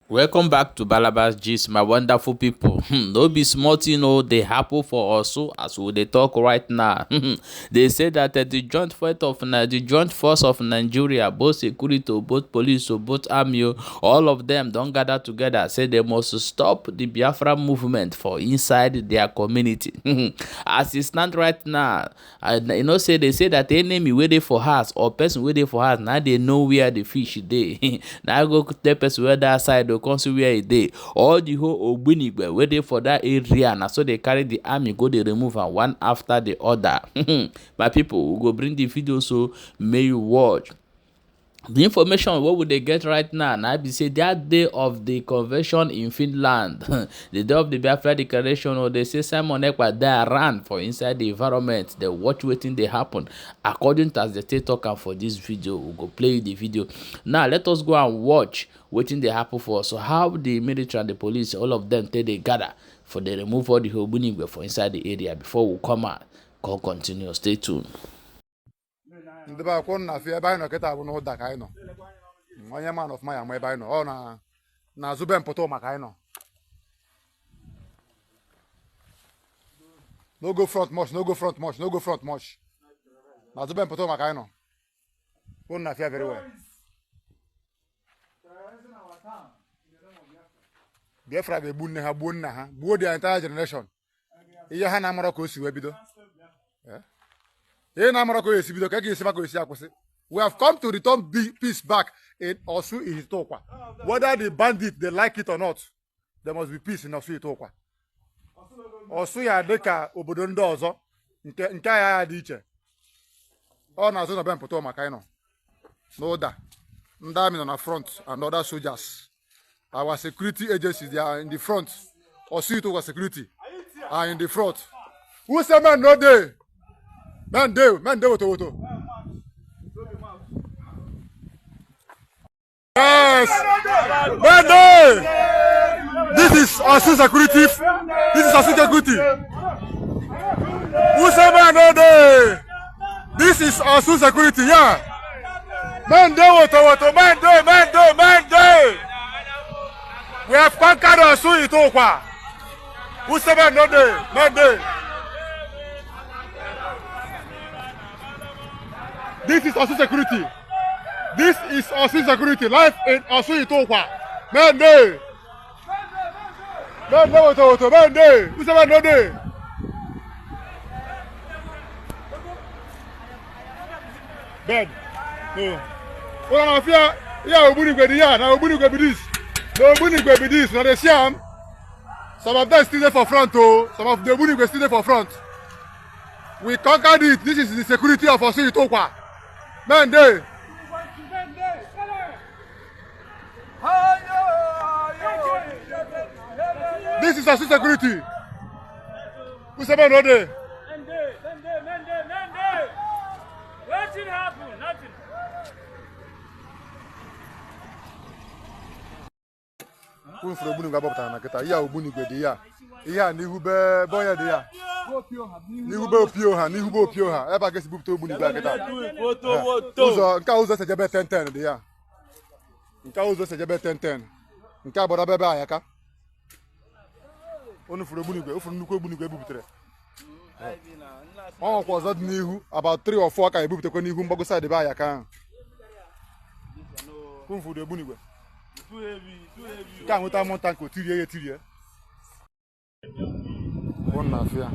Welcome back to Balabas Gist, my wonderful people. No be small thing, they happen for Orsu as we dey talk right now. They say that the joint force of Nigeria, both security, both police, both army, all of them don't gather together. Say they must stop the Biafra movement for inside their community. As it stand right now, say they say that the enemy waiting for us or person waiting for us now they know where the fish dey. Now go tell person where that side come see where e dey. All the whole Ogbunigbe wey dey for that area na so they carry the army go dey remove am one after the other. My people, we go bring the video so may you watch. The information what would they get right now? Now be say that day of the convention in Finland, the day of the Biafra declaration, or they say Simon Ekpa they ran for inside the environment. They watch waiting they happen. According to as the state talker for this video, we go play the video. Now let us go and watch waiting they happen for us. So how the military and the police, all of them take they gather for the remove all the Hâppéning for inside the area before we come out. Go continue. Stay tuned. ndị be akwụkwọ na afọ ebe anyị nọ kịta bụ n'ụda ka anyị nọ onye man of maya ma ebe anyị nọ ọ na azụbe mpụta maka anyị nọ no go front much na azụbe mpụta maka anyị nọ kwụrụ na afọ very well Biafra ga-egbu nne ha gbuo nna ha gbuo the entire generation ihe ha na-amara ka o si wee bido. We have come to return peace back in Orsu Ihitokwa. Whether the bandits they like it or not, there must be peace in Orsu Ihitokwa. Orsu ya deka obodo ndị ọzọ nke ya dị iche. Ọ na-azụ na be mpụta maka anyị nọ. N'ụda ndị amị nọ na front and other soldiers. Our security agencies they are in the front. Orsu Ihitokwa security are in the front. Who say man no dey? Man dey woto. Yes! Man dey! This is Orsu security. Who say man no dey? This is Orsu security, yeah. Man dey woto. Man dey! We have conquered Orsu Ihitokwa. Who say man no dey? Man dey! This is Orsu security. Life in Orsu Ihitokwa. Man dey. Woto. Man dey. Who say man no dey? Bed. No. Well, I fear. Yeah, Ogbunigbe dey here. Now Ogbunigbe be this. No Ogbunigbe be this. Now they see am. Some of them still there for front. Some of the Ogbunigbe still there for front. We conquered it. This is the security of Orsu Ihitokwa. Man dey. This is Orsu security. Who say man no dey? Man dey. Wetin happen? Nothing. Kun furo Ogbunigbe abọpụtara na kịta. Ihe Ogbunigbe dị ya. Ihe a n'ihu be boya dị ya. N'ihu be opio ha. Ebe a ga-esi bupụta Ogbunigbe kịta. Ụzọ nke ụzọ sejebe 1010 dị ya. Nke a gbara bebe ayaka. Onu furu nnukwu Ogbunigwe ebubutere. Ọ nwekwa ọzọ dị n'ihu about 3 or 4 ka ebubutekwa n'ihu mgbago side be ayaka ahụ. Kun furu Ogbunigwe. Nke a nweta mụnta nke otirie. Na afia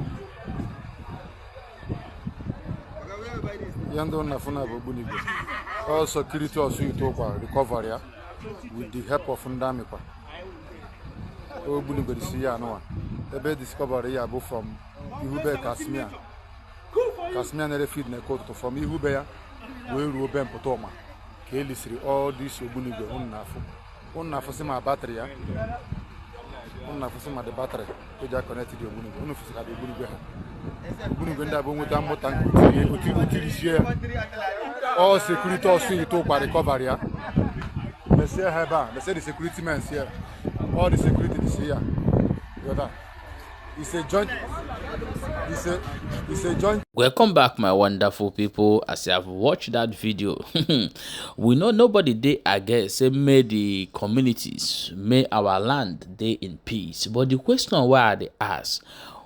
yando na funa Ogbunigbe all security Orsu Ihitokwa recover ya with the help of ndami kwa Ogbunigbe disi ya no ebe discover ya bo from Ihube Kasmia na feed na koto from Ihube ya we ruo be mpotoma ka elisiri all this Ogbunigbe unna fo sima battery ya unna fo sima the battery to ja connect the Ogbunigbe unu fo sika the Ogbunigbe nda bo nweta mmụta otirisie all security Orsu Ihitokwa recover ya they say the security men here all the security is here. It's a joint It's a joint. Welcome back, my wonderful people. As you have watched that video, we know nobody dey against say may the communities, may our land dey in peace. But the question why I dey ask,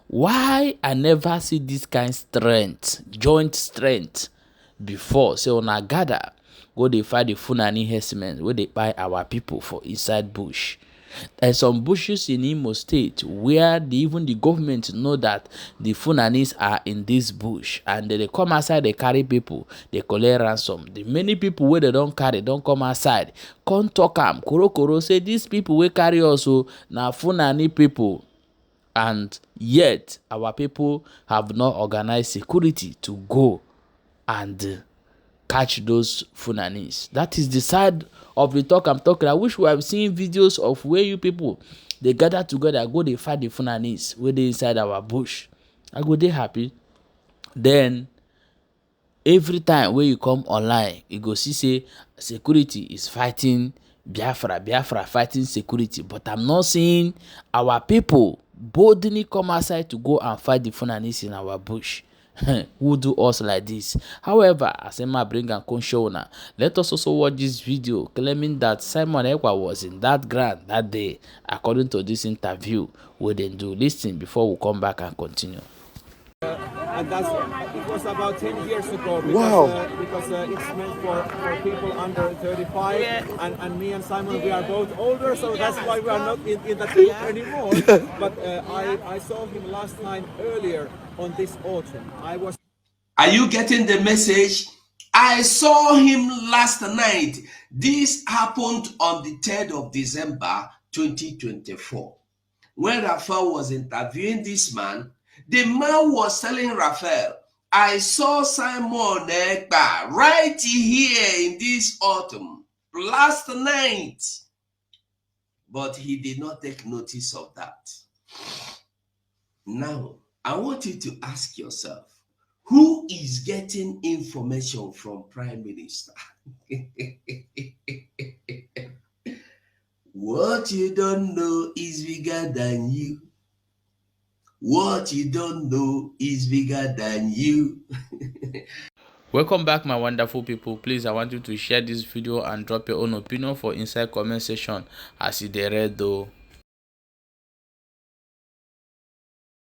why I never see this kind strength, joint strength before? Say una gather go dey fight the Fulani herdsmen wey dey kpai our people for inside bush. There's some bushes in Imo State where even the government know that the Funanis are in this bush, and they come outside, they carry people, they collect ransom. The many people where they don't carry, don't come outside, come talk am, koro say these people will carry also now Funani people, and yet our people have not organized security to go and catch those Funanis. That is the side of the talk I'm talking. I wish we have seen videos of where you people they gather together, go they fight the Funanis where they inside our bush. I go they happy. Then every time when you come online, you go see say security is fighting Biafra fighting security. But I'm not seeing our people boldly come outside to go and fight the Funanis in our bush. Who do us like this? However, as Emma bring and come show now, let us also watch this video claiming that Simon Ekwa was in that ground that day, according to this interview we then do. Listen before we come back and continue. And it was about 10 years ago because, Wow. Because it's meant for people under 35, and me and Simon, we are both older, so that's why we are not in that group anymore. But I saw him last time earlier on this autumn. Are you getting the message? I saw him last night. This happened on the 3rd of December 2024. When Raphael was interviewing this man, the man was telling Raphael, I saw Simon Ekpa right here in this autumn, last night. But he did not take notice of that. Now, I want you to ask yourself, who is getting information from Prime Minister? What you don't know is bigger than you. What you don't know is bigger than you. Welcome back, my wonderful people. Please, I want you to share this video and drop your own opinion for inside comment section as you dey read though.